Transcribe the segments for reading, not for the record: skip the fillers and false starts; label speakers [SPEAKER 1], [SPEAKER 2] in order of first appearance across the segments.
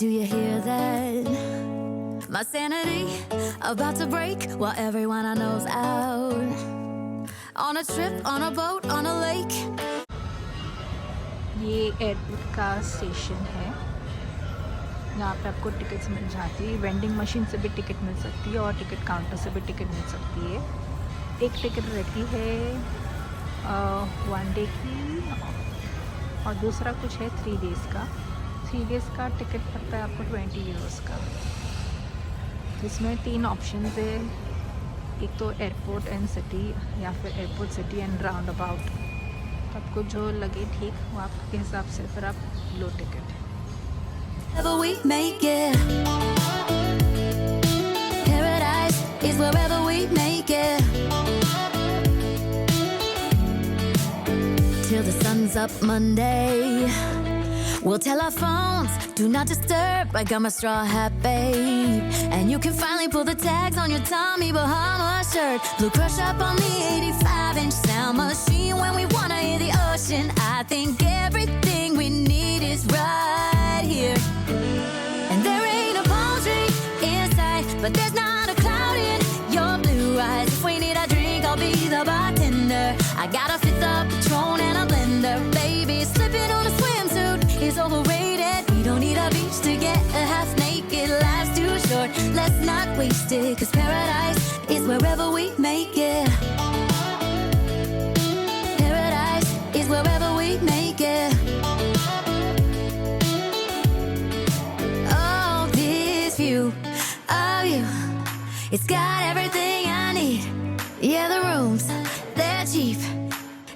[SPEAKER 1] Do you hear that? My sanity about to break while everyone I know's out on a trip, on a boat, on a lake.
[SPEAKER 2] ये airport का station है। यहाँ पे आपको tickets मिल जाती है। Vending machine से भी टिकट मिल सकती है और टिकट काउंटर से भी टिकट मिल सकती है। एक टिकट रहती है 1 डे की और दूसरा कुछ है 3 डेज़ का। 3 डेज़ का टिकट पड़ता है आपको 20 यूरोज़ का। इसमें 3 ऑप्शन है, एक तो एयरपोर्ट एंड सिटी या फिर airport city and round about. तो आपको जो लगे ठीक वो आपके हिसाब से फिर आप लो ticket.
[SPEAKER 1] Wherever we make it, paradise is wherever we make it. Till the sun's up Monday, we'll tell our phones, do not disturb. I got my straw hat, babe, and you can finally pull the tags on your Tommy Bahama shirt. Blue crush up on the 85-inch sound machine when we wanna hear the ocean. I think everything we need is right here. And there ain't a palm tree in sight, but there's not a cloud in your blue eyes. If we need a drink, I'll be the bartender. I got a fifth of Patron and a blender. Baby, slipping on a swimsuit is overrated. We don't need a beach to get a half naked. Life's too short, let's not waste it. 'Cause paradise is wherever we make it. Paradise is wherever we make it. Of you, it's got everything I need. Yeah, the rooms, they're cheap,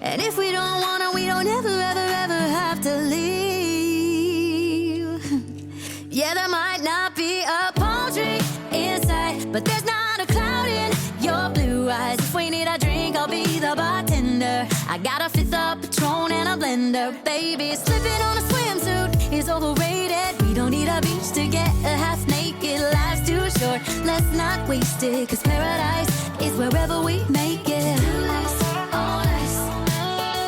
[SPEAKER 1] and if we don't wanna, we don't ever, ever, ever have to leave. Yeah, there might not be a palm tree inside, but there's not a cloud in your blue eyes. If we need a drink, I'll be the bartender. I got a fifth of Patron and a blender. Baby, slipping on a swimsuit is overrated. We don't need a beach to get a half naked. Life's too short, let's not waste it. 'Cause paradise is wherever we make it.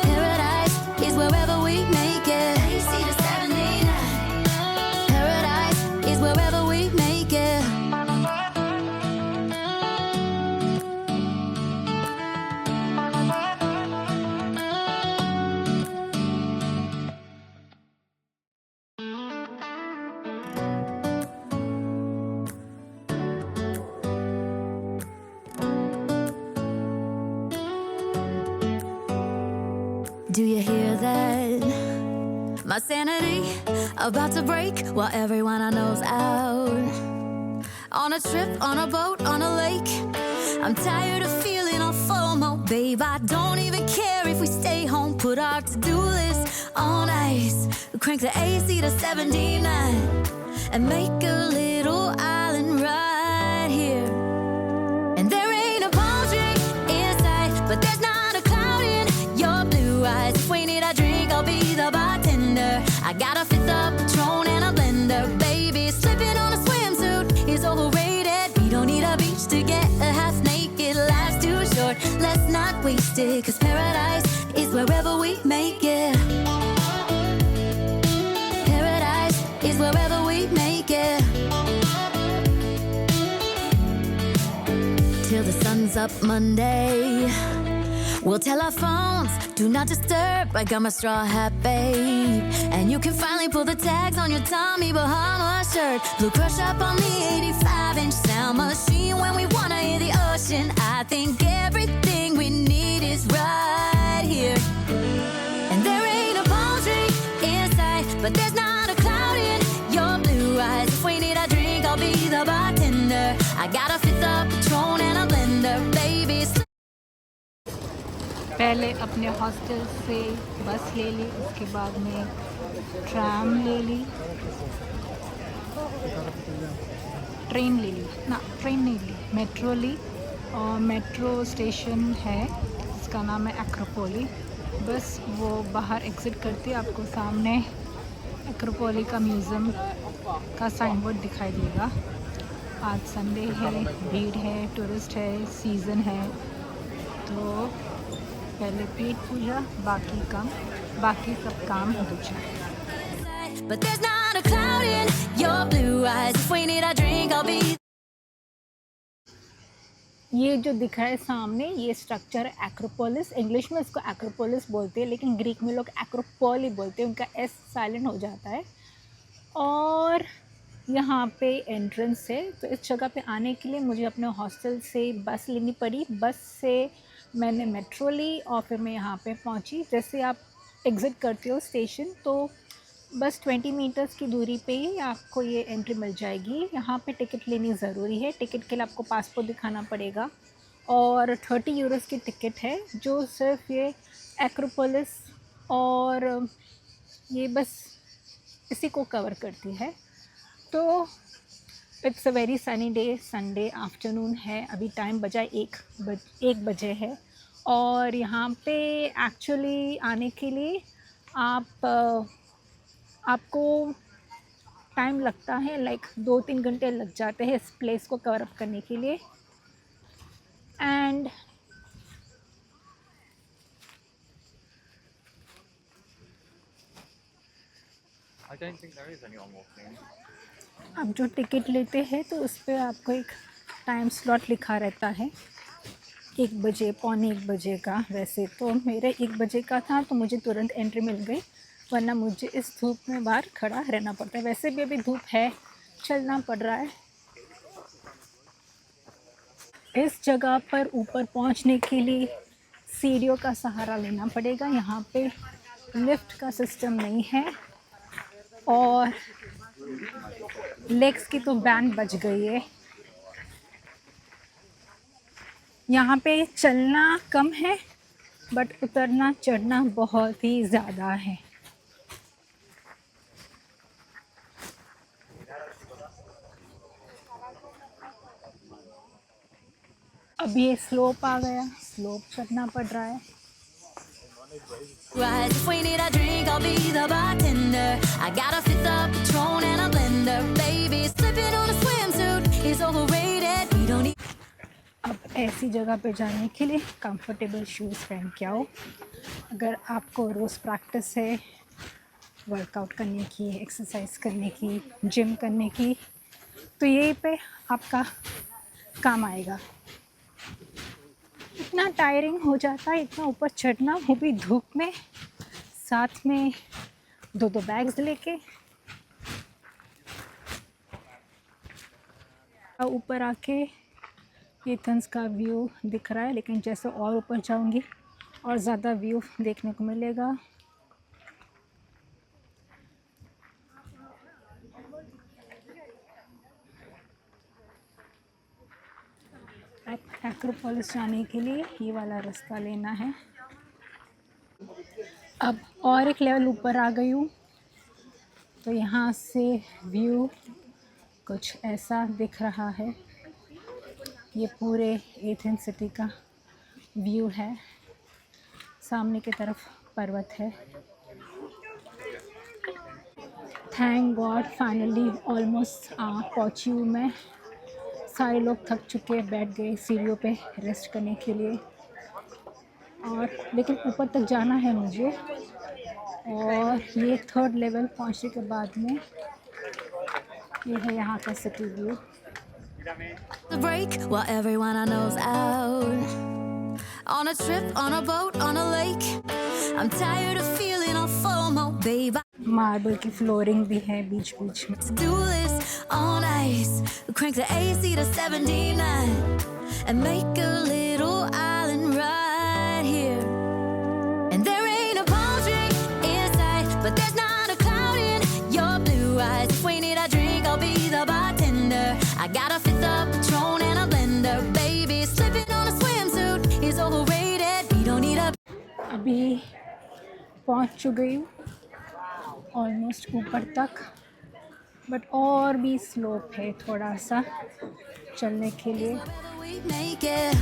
[SPEAKER 1] Paradise is wherever we make it. Paradise is wherever we make it. Do you hear that? My sanity about to break while everyone I know's out on a trip, on a boat, on a lake. I'm tired of feeling all FOMO, babe. I don't even care if we stay home. Put our to-do list on ice. Crank the AC to 79 and make a little island right here. And there ain't a palm tree inside, but there's not a cloud in your blue eyes. If we need a drink, I'll be the bartender. I got a fifth of Patron and a blender. Baby, slipping on a swimsuit is overrated. We don't need a beach to get a half naked. Life's too short, let's not waste it. 'Cause paradise is wherever we make it. Paradise is wherever we make it. Till the sun's up Monday, we'll tell our phones, do not disturb. I got my straw hat, babe, and you can finally pull the tags on your Tommy Bahama shirt. Blue crush up on the 85-inch sound machine when we wanna hear the ocean. I think everything we need is right here. And there ain't a palm tree inside, but there's not a cloud in your blue eyes. If we need a drink, I'll be the bartender. I got a fifth of Patron and a blender. Baby,
[SPEAKER 2] पहले अपने hostel से बस ले ली, उसके बाद में tram ले ली, train ले ली ना, ट्रेन नहीं ली, मेट्रो ली। और मेट्रो स्टेशन है इसका नाम है एक्रोपोली। बस वो बाहर एग्ज़िट करते आपको सामने एक्रोपोली का म्यूज़ियम का साइन बोर्ड दिखाई देगा। आज संडे है, भीड़ है, टूरिस्ट है, सीज़न है, तो पहले पेट पूजा, बाकी सब काम दूजा।
[SPEAKER 1] but there's not a cloud in your blue eyes. If we need a drink, I'll be.
[SPEAKER 2] ये जो दिख रहा है सामने, ये स्ट्रक्चर है एक्रोपोलिस। इंग्लिश में इसको एक्रोपोलिस बोलते हैं, लेकिन ग्रीक में लोग एक्रोपोल ही बोलते हैं, उनका एस साइलेंट हो जाता है। और यहाँ पे एंट्रेंस है। तो इस जगह पे आने के लिए मुझे अपने हॉस्टल से बस लेनी पड़ी। बस से मैंने मेट्रो ली और फिर मैं यहाँ पे पहुँची। जैसे आप एग्ज़िट करते हो स्टेशन, तो बस 20 मीटर्स की दूरी पे ही आपको ये एंट्री मिल जाएगी। यहाँ पे टिकट लेनी ज़रूरी है। टिकट के लिए आपको पासपोर्ट दिखाना पड़ेगा और 30 यूरोस की टिकट है, जो सिर्फ ये एक्रोपोलिस और ये बस इसी को कवर करती है। तो it's a very sunny day, Sunday afternoon है। अभी टाइम बजा 1 बजे है। और यहाँ पे एक्चुअली आने के लिए आपको टाइम लगता है, लाइक 2-3 घंटे लग जाते हैं इस प्लेस को कवर अप करने के लिए। And
[SPEAKER 3] I don't think there is anyone walking.
[SPEAKER 2] आप जो टिकट लेते हैं तो उस पर आपको एक टाइम स्लॉट लिखा रहता है, 1 बजे, पौने 1 बजे का। वैसे तो मेरे 1 बजे का था, तो मुझे तुरंत एंट्री मिल गई, वरना मुझे इस धूप में बाहर खड़ा रहना पड़ता है। वैसे भी अभी धूप है, चलना पड़ रहा है। इस जगह पर ऊपर पहुंचने के लिए सीढ़ियों का सहारा लेना पड़ेगा। यहाँ पे लिफ्ट का सिस्टम नहीं है और लेग्स की तो बैंड बज गई है। यहाँ पे चलना कम है, बट उतरना चढ़ना बहुत ही ज़्यादा है। अब ये स्लोप आ गया, स्लोप चढ़ना पड़ रहा है।
[SPEAKER 1] Rise, if we need a drink, I'll be the bartender. I got a fifth of Patron and a blender. Baby, slipping on a swimsuit is overrated. We don't need.
[SPEAKER 2] अब ऐसी जगह पे जाने के लिए कंफर्टेबल शूज़ पहन के आओ। अगर आपको रोज़ प्रैक्टिस है वर्कआउट करने की, एक्सरसाइज करने की, जिम करने की, तो यहीं पे आपका काम आएगा। इतना टायरिंग हो जाता है इतना ऊपर चढ़ना, वो भी धूप में, साथ में 2 बैग्स लेके। ऊपर आके एथेंस का व्यू दिख रहा है, लेकिन जैसे और ऊपर जाऊंगी और ज़्यादा व्यू देखने को मिलेगा। एक्रोपोलिस जाने के लिए ये वाला रास्ता लेना है। अब और एक लेवल ऊपर आ गई हूँ, तो यहाँ से व्यू कुछ ऐसा दिख रहा है। ये पूरे एथेंस सिटी का व्यू है। सामने की तरफ पर्वत है। थैंक गॉड फाइनली ऑलमोस्ट पहुँची हूँ मैं। सारे लोग थक चुके, बैठ गए सीढ़ियों पे रेस्ट करने के लिए। और लेकिन ऊपर तक जाना है मुझे। और ये 3rd लेवल पहुँचने के बाद में ये है यहाँ का city view.
[SPEAKER 1] The break while everyone I know's out on a trip, on a boat, on a lake. I'm tired of feeling all FOMO, babe.
[SPEAKER 2] Marble की फ्लोरिंग भी है बीच बीच में।
[SPEAKER 1] To do this on ice. Crank the AC to 79 and make a little island right here. And there ain't a palm tree in sight, but there's not a cloud in your blue eyes. If we need a drink, I'll be the bartender. I got a fifth of Patron and a blender. Baby, slipping on a swimsuit is overrated. We don't need a.
[SPEAKER 2] अभी पहुंच चुकी हूँ almost ऊपर तक, but और भी slope है थोड़ा सा चलने के लिए।
[SPEAKER 1] Whether we make it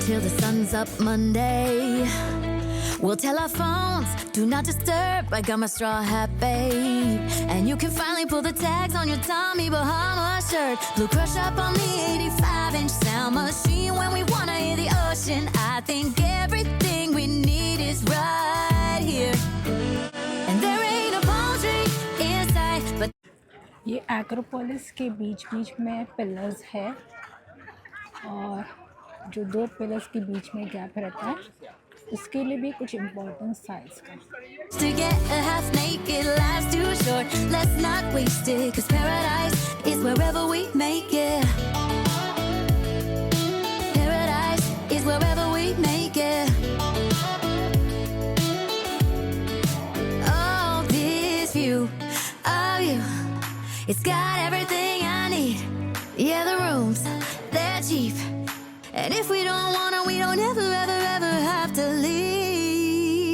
[SPEAKER 1] till the sun's up Monday. We'll tell our phones, do not disturb. I got my straw hat, babe. And you can finally pull the tags on your Tommy Bahama shirt. Blue crush up on the 85-inch sound machine when we wanna hear the ocean. I think everything we need is right right here. And there ain't a palm tree inside, but
[SPEAKER 2] ये Acropolis के बीच बीच में pillars है, और जो दो pillars के बीच में gap रहता है उसके लिए भी कुछ इम्पोर्टेंस था इसका।
[SPEAKER 1] to get a half naked life's too short. Let's not waste it, 'cause paradise is wherever we make it. Paradise is wherever we make it. Oh, this view of you, it's got everything I need. Yeah, the rooms, they're cheap. And if we don't wanna, we don't ever, ever, ever have to leave.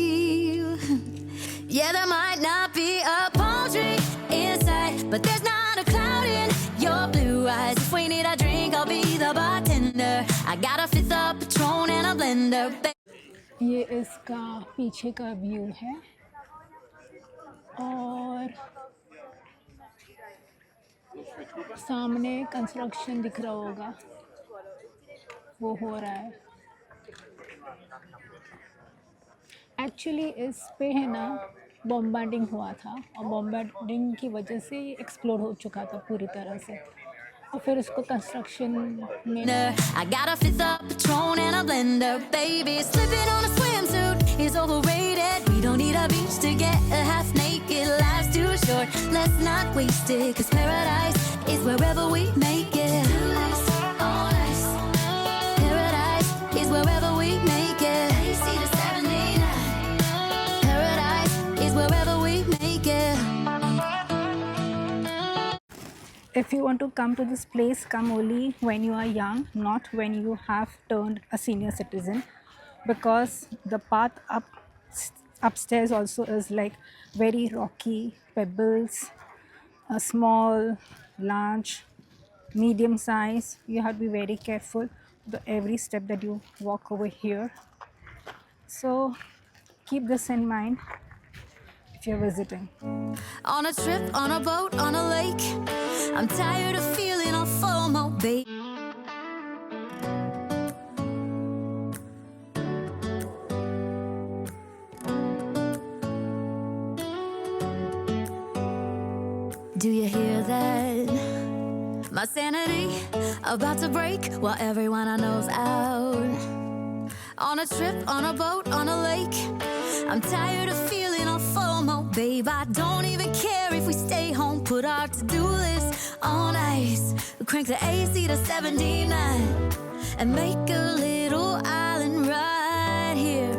[SPEAKER 1] Yeah, there might not be a palm tree inside, but there's not a cloud in your blue eyes. If we need a drink, I'll be the bartender. I got a fifth of Patron and a blender.
[SPEAKER 2] ये इसका पीछे का view है, और सामने construction दिख रहा होगा, वो हो रहा है। एक्चुअली इस पे है ना बॉम्बार्डिंग हुआ था, और बॉम्बार्डिंग की वजह से ये एक्सप्लोड हो चुका था पूरी तरह से, और फिर उसको कंस्ट्रक्शन में
[SPEAKER 1] I got a fifth of Patron and a blender. Baby, slipping on a swimsuit is overrated. We don't need a beach to get a half naked. Life's too short. Let's not waste it, 'cause paradise is wherever we make it. Oh, nice. Paradise is wherever we make it. AC to 79. Paradise is wherever we make it.
[SPEAKER 2] If you want to come to this place, come only when you are young, not when you have turned a senior citizen, because the path upstairs also is like very rocky, pebbles, a small, large, medium size. You have to be very careful with every step that you walk over here. So keep this in mind if you're visiting.
[SPEAKER 1] On a trip, on a boat, on a lake. I'm tired of feeling all FOMO, babe. Do you hear that? My sanity about to break while everyone I know's out. On a trip, on a boat, on a lake. I'm tired of feeling all FOMO, babe. I don't even care if we stay home. Put our to-do list on ice. Crank the AC to 79 and make a little island right here.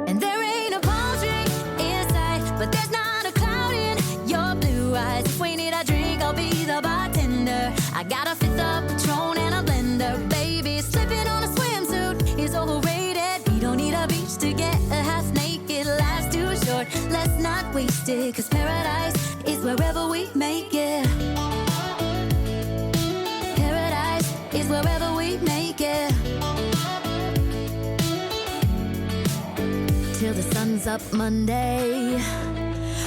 [SPEAKER 1] And there ain't a palm tree inside, but there's not a cloud in your blue eyes. If we need a drink, I'll be the bartender. I got a fifth of Patron and a blender. Baby, slipping on a swimsuit is overrated. We don't need a beach to get a half naked. Life's too short. Let's not waste it, 'cause paradise is wherever we make it. Paradise is wherever we make it. Till the sun's up Monday.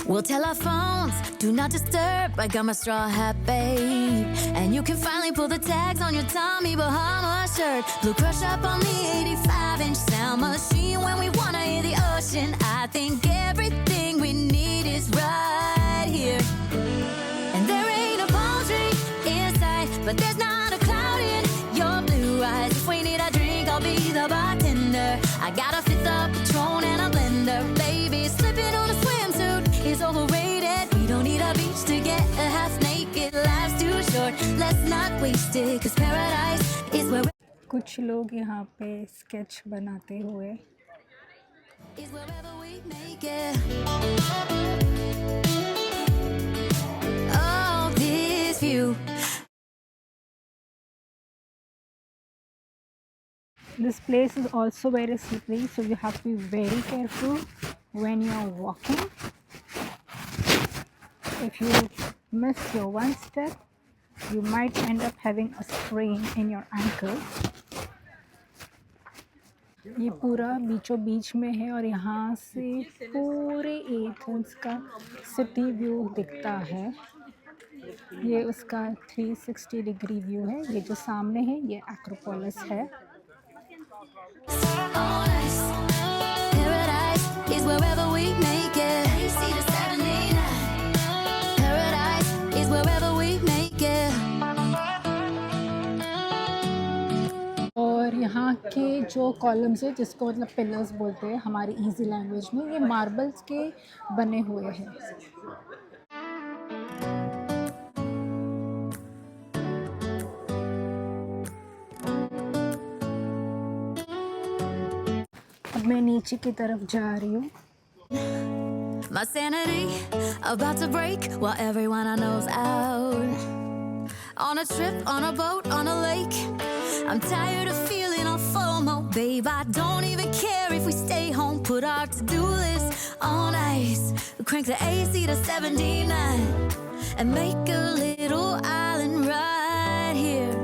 [SPEAKER 1] We'll tell our phones, do not disturb. I got my straw hat, babe. And you can finally pull the tags on your Tommy Bahama shirt. Blue crush up on the 85-inch sound machine when we wanna hear the ocean. I think everything we need is right here. And there ain't a palm tree inside, but there's not a cloud in your blue eyes. If we need a drink, I'll be the bartender. I got a fifth of Patron and a blender. Baby, slipping on a swimsuit is overrated. We don't need a beach to get a half naked. Life's too short. Let's not waste it, 'cause paradise is where
[SPEAKER 2] कुछ लोग यहाँ पे sketch बनाते हुए
[SPEAKER 1] is wherever we make it. Oh, this view.
[SPEAKER 2] This place is also very slippery, so you have to be very careful when you are walking. If you miss your one step, you might end up having a sprain in your ankle. ये पूरा बीचों बीच में है, और यहाँ से पूरे Athens का सिटी व्यू दिखता है। ये उसका 360 डिग्री व्यू है। ये जो सामने है ये एक्रोपोलिस है।
[SPEAKER 1] Paradise is where wherever we make it. AC to 79. Paradise is wherever we make it.
[SPEAKER 2] और यहाँ के जो कॉलम्स है, जिसको मतलब पिलर्स बोलते हैं हमारी इजी लैंग्वेज में, ये मार्बल्स के बने हुए हैं। अब मैं नीचे की तरफ जा रही हूँ।
[SPEAKER 1] My sanity about to break while everyone I know's out. On a trip, on a boat, on a lake. I'm tired of feeling all FOMO, babe. I don't even care if we stay home. Put our to-do list on ice. Crank the AC to 79 and make a little island right here.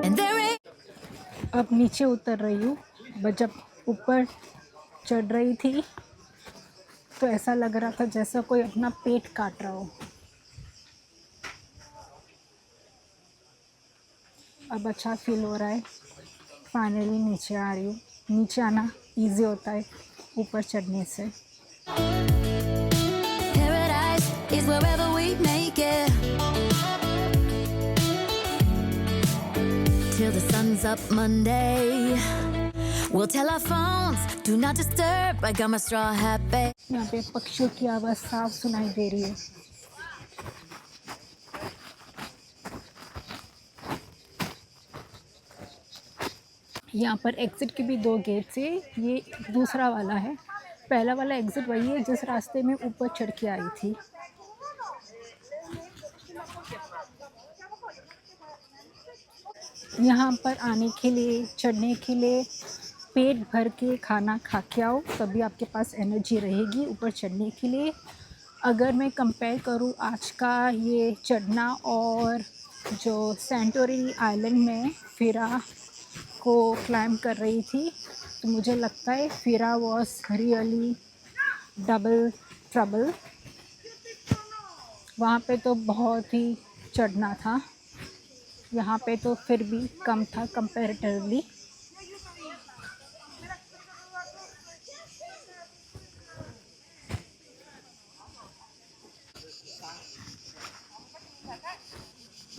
[SPEAKER 1] And there ain't.
[SPEAKER 2] अब नीचे उतर रही हूँ। But जब ऊपर चढ़ रही थी तो ऐसा लग रहा था जैसा कोई अपना पेट काट रहा हो। अब अच्छा फील हो रहा है। फाइनली नीचे आ रही हूँ। नीचे आना इजी होता है ऊपर चढ़ने से।
[SPEAKER 1] Paradise is wherever we make it. Till the sun's up Monday. We'll tell our phones, do not disturb. I got my straw hat back.
[SPEAKER 2] यहाँ पे पक्षियों की आवाज़ साफ सुनाई दे रही है। यहाँ पर एग्ज़िट के भी 2 गेट्स है। ये दूसरा वाला है। पहला वाला एग्ज़िट वही है जिस रास्ते में ऊपर चढ़ के आई थी। यहाँ पर आने के लिए, चढ़ने के लिए पेट भर के खाना खा के आओ, तभी आपके पास एनर्जी रहेगी ऊपर चढ़ने के लिए। अगर मैं कंपेयर करूँ आज का ये चढ़ना और जो सेंटोरिनी आइलैंड में फिरा को क्लाइम कर रही थी, तो मुझे लगता है फिरा वॉज रियली डबल ट्रबल। वहाँ पे तो बहुत ही चढ़ना था, यहाँ पे तो फिर भी कम था कंपैरेटिवली।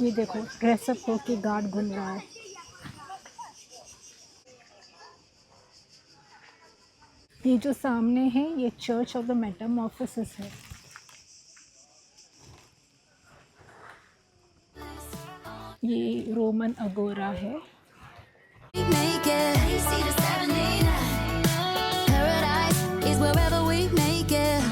[SPEAKER 2] ये देखो ड्रेसअप होके गार्ड घूम रहा है। ये जो सामने है ये चर्च ऑफ द मेटामॉर्फोसिस है। ये रोमन अगोरा है।
[SPEAKER 1] We make it. AC to 79. Paradise is wherever we make it.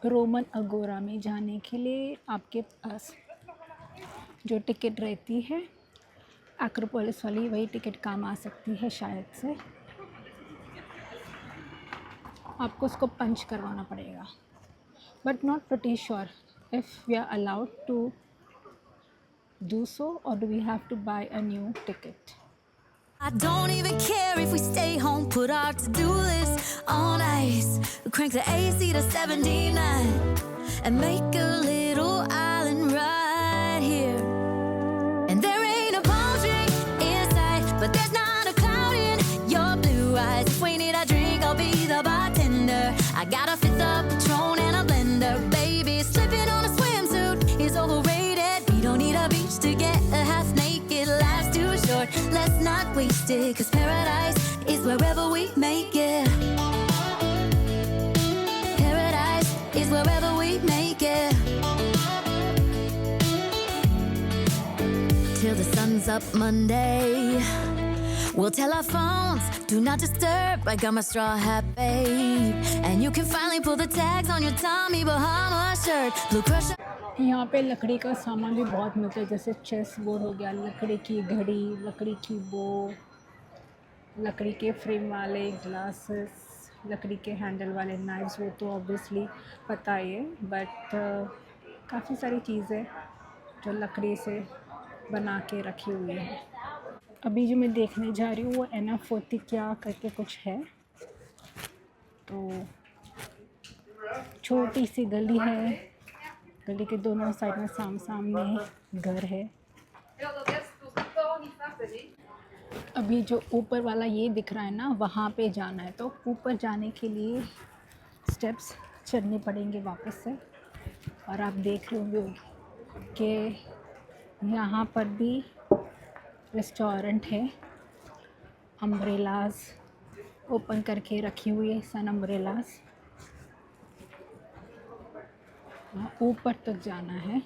[SPEAKER 2] Roman अगोरा में जाने के लिए आपके पास जो टिकट रहती है एक्रोपोलिस वाली, वही टिकट काम आ सकती है शायद से। आपको उसको पंच करवाना पड़ेगा, but not pretty sure if we are allowed to do so और do we have to buy a new ticket.
[SPEAKER 1] I don't even care if we stay home, put our to-do list on ice. Crank the AC to 79 and make a little island right here. And there ain't a palm tree in sight, but there's not a cloud in your blue eyes. If we need a drink, I'll be the bartender. I got a fifth of Patron and a blender. Baby, slipping on a swimsuit is overrated. We don't need a beach to get a half naked. Life's too short, let's not waste it. 'Cause paradise is wherever we make it. Paradise is wherever we make it. Till the sun's up Monday. We'll tell our phones, do not disturb. I got my straw hat, babe. And you can finally pull the tags on your Tommy Bahama shirt. Blue Crush.
[SPEAKER 2] यहाँ पे लकड़ी का सामान भी बहुत मिलता है, जैसे चेस बोर्ड हो गया, लकड़ी की घड़ी, लकड़ी की बो, लकड़ी के फ्रेम वाले ग्लासेस, लकड़ी के हैंडल वाले नाइफ्स। वो तो ऑब्वियसली पता ही है, बट काफ़ी सारी चीज़ें जो लकड़ी से बना के रखी हुई है। अभी जो मैं देखने जा रही हूँ वो एनाफोती क्या करके कुछ है। तो छोटी सी गली है, गली के दोनों साइड में सामने घर है। अभी जो ऊपर वाला ये दिख रहा है ना, वहाँ पे जाना है, तो ऊपर जाने के लिए स्टेप्स चढ़ने पड़ेंगे वापस से। और आप देख रहे होंगे कि यहाँ पर भी रेस्टोरेंट है, अम्ब्रेलाज ओपन करके रखी हुई है, सन अम्ब्रेलाज। ऊपर तक जाना है,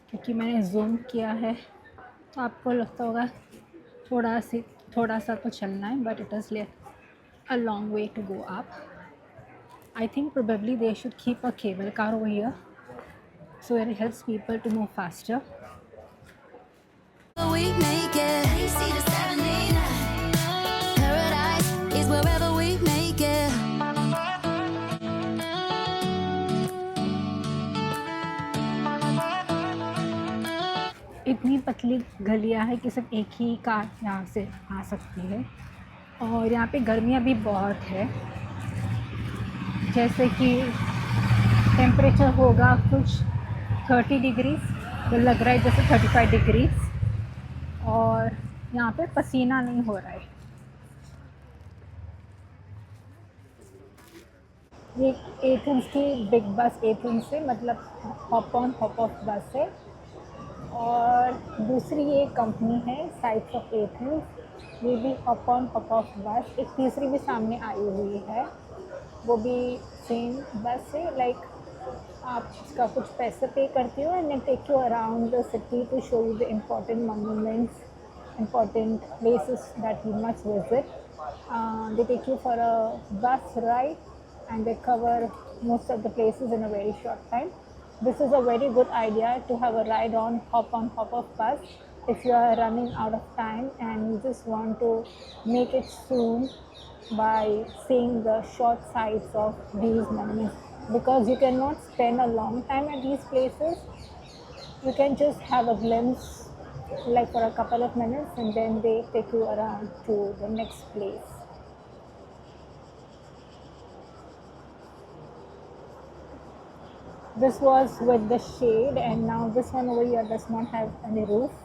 [SPEAKER 2] क्योंकि मैंने जूम किया है तो आपको लगता होगा थोड़ा सा तो चलना है, but it is a long way to go up. I think probably they should keep a cable car over here so it helps people to move faster.
[SPEAKER 1] We make it. AC to 79. Paradise is wherever we make it.
[SPEAKER 2] इतनी पतली गलियां है कि सिर्फ एक ही car यहाँ से आ सकती है। और यहाँ पे गर्मियाँ भी बहुत है, जैसे कि टेम्परेचर होगा कुछ 30 डिग्री, तो लग रहा है जैसे 35 डिग्री। और यहाँ पे पसीना नहीं हो रहा है। ये एथेंस की बिग बस, एथेंस से मतलब हॉप ऑन हॉप ऑफ बस है। और दूसरी ये कंपनी है साइट्स ऑफ एथेंस, ये भी हॉप ऑन हॉप ऑफ बस। एक तीसरी भी सामने आई हुई है, वो भी सेम बस है। लाइक आप इसका कुछ पैसे पे करती हो and take you around the city to show you the important monuments, important places that you must visit. They take you for a bus ride and they cover most of the places in a very short time. This is a very good idea to have a ride on hop off bus if you are running out of time and you just want to make it soon by seeing the short sights of these monuments, because you cannot spend a long time at these places. You can just have a glimpse like for a couple of minutes and then they take you around to the next place. This was with the shade, and now this one over here does not have any roof.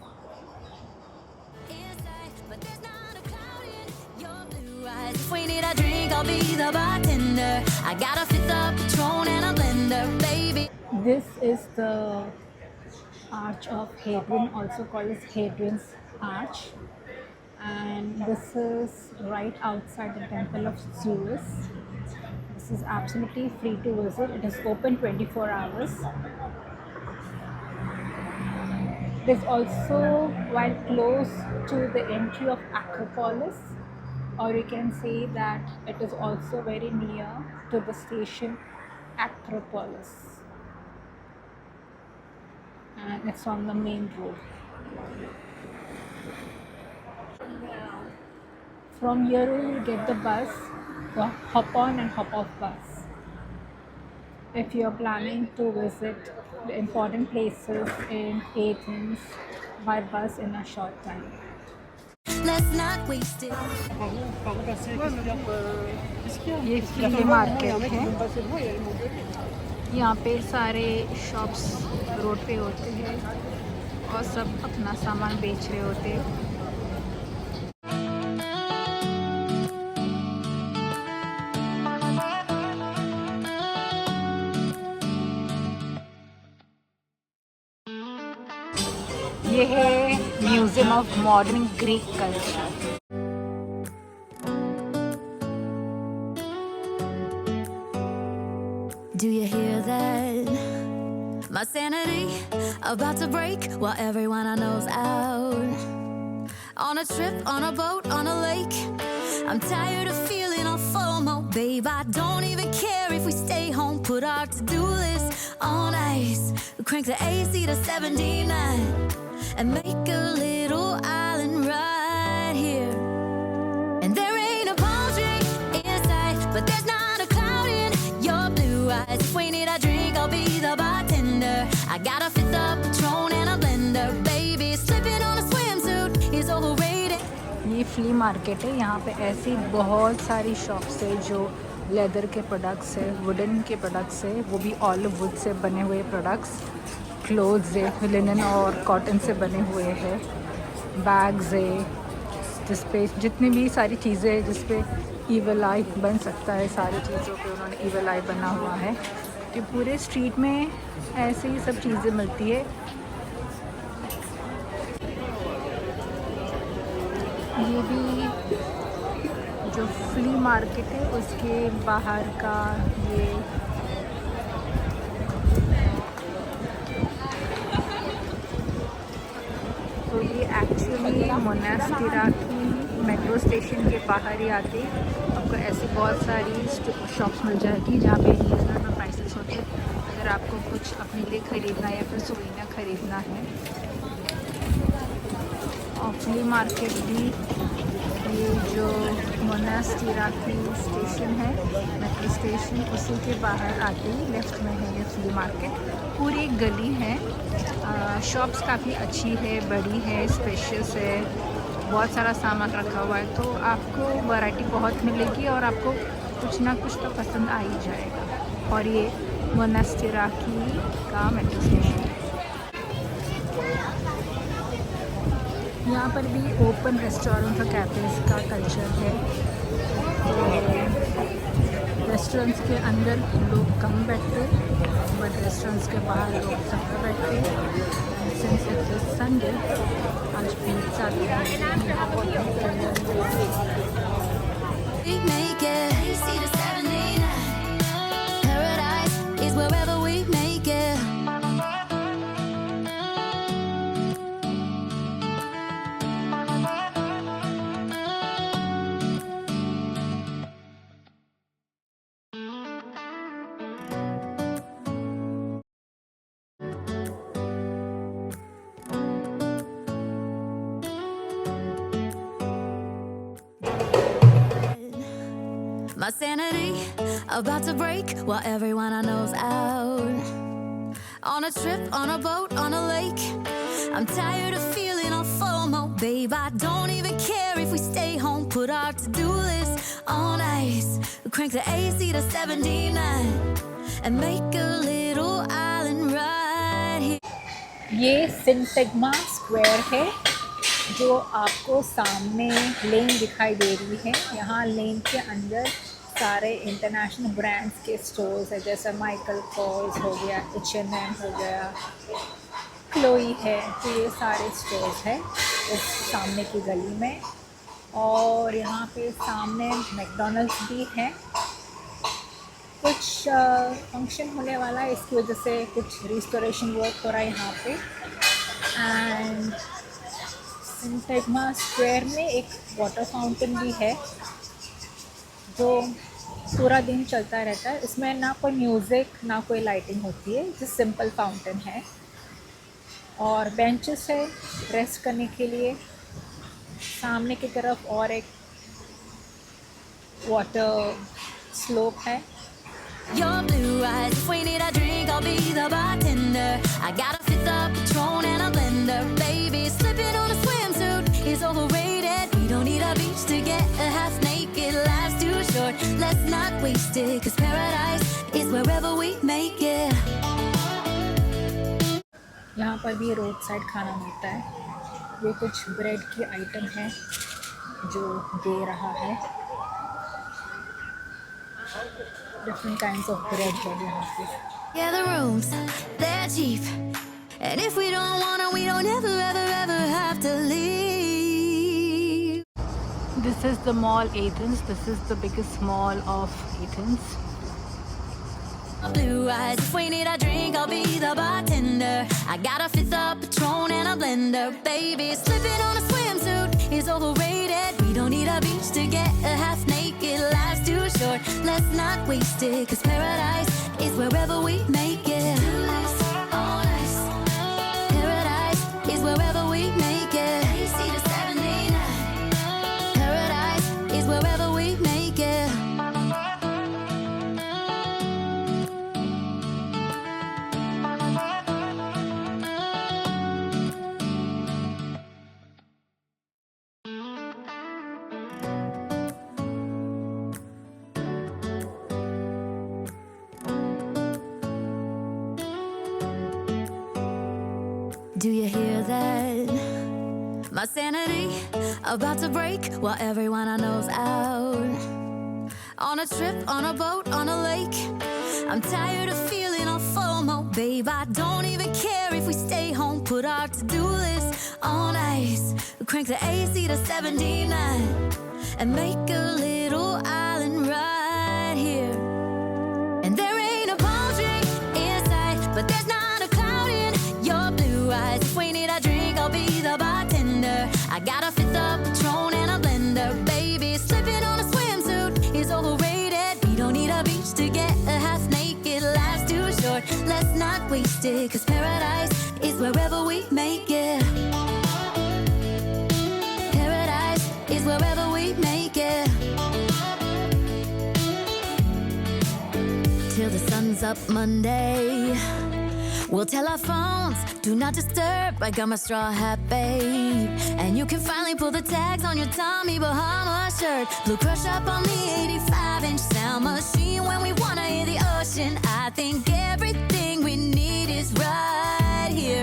[SPEAKER 1] But there's not a cloud in your blue eyes. If we need a drink, I'll be the bartender. I got a fifth of Patron and a blender, baby.
[SPEAKER 2] This is the Arch of Hadrian, also called as Hadrian's Arch, and this is right outside the Temple of Zeus. This is absolutely free to visit. It is open 24 hours. It is also while close to the entry of Acropolis, or you can say that it is also very near to the station Acropolis, and it's on the main road. From here you get the bus, the hop on and hop off bus, if you are planning to visit the important places in Athens by bus in a short time.
[SPEAKER 1] Let's not waste it.
[SPEAKER 2] ये flea market है, यहाँ पे सारे shops road पे होते हैं और सब अपना सामान बेच रहे होते हैं। ये है museum of modern Greek culture.
[SPEAKER 1] Do you hear that? My sanity about to break while everyone I know's out. On a trip, on a boat, on a lake. I'm tired of feeling all FOMO, babe. I don't even care if we stay home. Put our to-do list on ice. Crank the AC to 79 and make a little island right here. And there ain't a palm tree in sight, but there's not a cloud in your blue eyes. If we need a drink, I'll be the bartender. I got a fifth of Patron and a blender, baby. Slipping on a swimsuit is overrated.
[SPEAKER 2] ये flea market है, यहाँ पे ऐसी बहुत सारी shops है जो leather के प्रोडक्ट्स है, वुडन के प्रोडक्ट्स है, वो भी ऑलिव वुड से बने हुए प्रोडक्ट्स, क्लोथ्स है, लिनन और कॉटन से बने हुए हैं, बैग्स है, जिस पे जितनी भी सारी चीज़ें हैं जिस पे ईवल आई बन सकता है, सारी चीज़ों पे उन्होंने ईवल आई बना हुआ है। कि पूरे स्ट्रीट में ऐसे ही सब चीज़ें मिलती है। ये भी जो फ्ली मार्केट है उसके बाहर का ये तो ये एक्चुअली मोनास्टिरा की मेट्रो स्टेशन के बाहर ही आके आपको ऐसी बहुत सारी शॉप्स मिल जाएगी जहाँ पे रीजनेबल प्राइसेस होते हैं अगर आपको कुछ अपने लिए ख़रीदना है या फिर सोना ख़रीदना है। और फ्ली मार्केट भी ये जो मोनास्टिरा की स्टेशन है मेट्रो स्टेशन उसी के बाहर आते ही लेफ़्ट में है ये फ्ली मार्केट। पूरी एक गली है, शॉप्स काफ़ी अच्छी है, बड़ी है, स्पेशियस है, बहुत सारा सामान रखा हुआ है, तो आपको वैरायटी बहुत मिलेगी और आपको कुछ ना कुछ तो पसंद आ ही जाएगा। और ये मोनास्टिरा का मेट्रो स्टेशन है। यहाँ पर भी ओपन रेस्टोरेंट और कैफ़ेज़ का कल्चर है। तो रेस्टोरेंट्स के अंदर लोग कम बैठते बट रेस्टोरेंट्स के बाहर लोग ज़्यादा बैठते। सिंस इट इज़ संडे आज भीड़ ज़्यादा
[SPEAKER 1] We make it. AC to 79. Paradise is wherever we make it. My sanity about to break while everyone I know's out. On a trip, on a boat, on a lake. I'm tired of feeling all FOMO, babe. I don't even care if we stay home. Put our to-do list on ice. Crank the AC to 79 and make a little island right here.
[SPEAKER 2] ये सिंटेग्मा square है जो आपको सामने लेन दिखाई दे रही है। यहाँ लेन के अंदर सारे इंटरनेशनल ब्रांड्स के स्टोर्स है, जैसे माइकल कॉर्स हो गया, H&M हो गया, क्लोई है, तो ये सारे स्टोर्स है इस सामने की गली में। और यहाँ पे सामने मैकडॉनल्ड्स भी है। कुछ फंक्शन होने वाला है, इसकी वजह से कुछ रिस्टोरेशन वर्क हो रहा है यहाँ पे। एंड सिंटेग्मा स्क्वायर में एक वाटर फाउंटेन भी है जो पूरा दिन चलता रहता है। इसमें ना कोई म्यूज़िक ना कोई लाइटिंग होती है, जो सिंपल फाउंटेन है। और बेंचेस है रेस्ट करने के लिए। सामने की तरफ और एक वाटर स्लोप है।
[SPEAKER 1] Your blue eyes, if we need a drink, I'll be the bartender. I got a fifth of Patron and a blender. Baby, slipping on a swimsuit is overrated. We don't need a beach to get a half naked. Life's too short, let's not waste it. Cause paradise is wherever we make it.
[SPEAKER 2] यहाँ पर भी road side खाना मिलता है। ये कुछ bread की item है जो दे रहा है। डिफरेंट काइंड्स ऑफ ब्रेड है यहाँ पे।
[SPEAKER 1] Yeah, the rooms, they're cheap. And if we don't wanna, we don't ever, ever, ever have to leave.
[SPEAKER 2] This is the mall Athens. This is the biggest mall of Athens.
[SPEAKER 1] Blue eyes, if we need a drink, I'll be the bartender. I got a fifth of Patron and a blender. Baby, slipping on a swimsuit is overrated. We don't need a beach to get a half naked. Life's too short, let's not waste it. Cause paradise is wherever we make it. Paradise is wherever we make it. AC to 79. Paradise is wherever we make it. Do you hear that? My sanity about to break while everyone I know's out. On a trip, on a boat, on a lake. I'm tired of feeling all FOMO, babe. I don't even care if we stay home. Put our to-do list on ice. Crank the AC to 79 and make a little island right here. And there ain't a palm tree inside, but there's not a cloud in your blue eyes. If we need a drink, I'll be the bartender. I got a fifth of Patron and a blender, baby. Slipping on a swimsuit is overrated. We don't need a beach to get a half naked. Life's too short, let's not waste it. 'Cause paradise is wherever we make it. Paradise is wherever we make it. Till the sun's up Monday. We'll tell our phones, do not disturb. I got my straw hat, babe. And you can finally pull the tags on your Tommy Bahama shirt. Blue crush up on the 85-inch sound machine. When we wanna hear the ocean, I think everything we need is right here.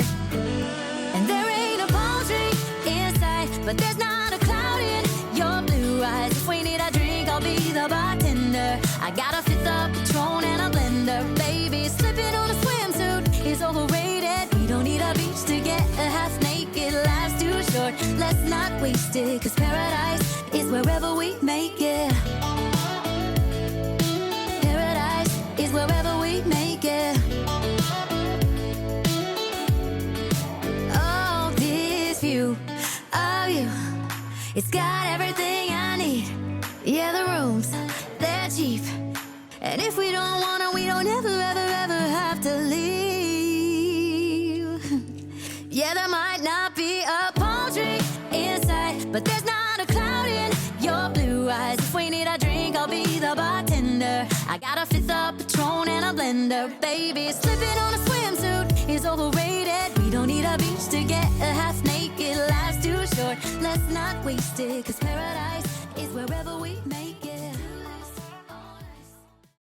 [SPEAKER 1] And there ain't a palm tree inside, but there's not a cloud in your blue eyes. If we need a drink, I'll be the bartender. I got a fifth of Patron and a blender, baby. Slipping on a swimsuit is overrated. We don't need a beach to get a half naked. Life's too short, let's not waste it. 'Cause paradise is wherever we make it. Paradise is wherever we make it. Oh, this view of you, it's got everything I need. Yeah, the rooms, they're cheap. And if we don't wanna, we don't ever, ever, ever have to leave. Yeah, there might not be a palm tree inside, but there's not a cloud in your blue eyes. If we need a drink, I'll be the bartender. I got a fifth of Patron and a blender, baby. Slipping on a swimsuit is overrated. We don't need a beach to get a half naked. Life's too short, let's not waste it. 'Cause paradise is wherever we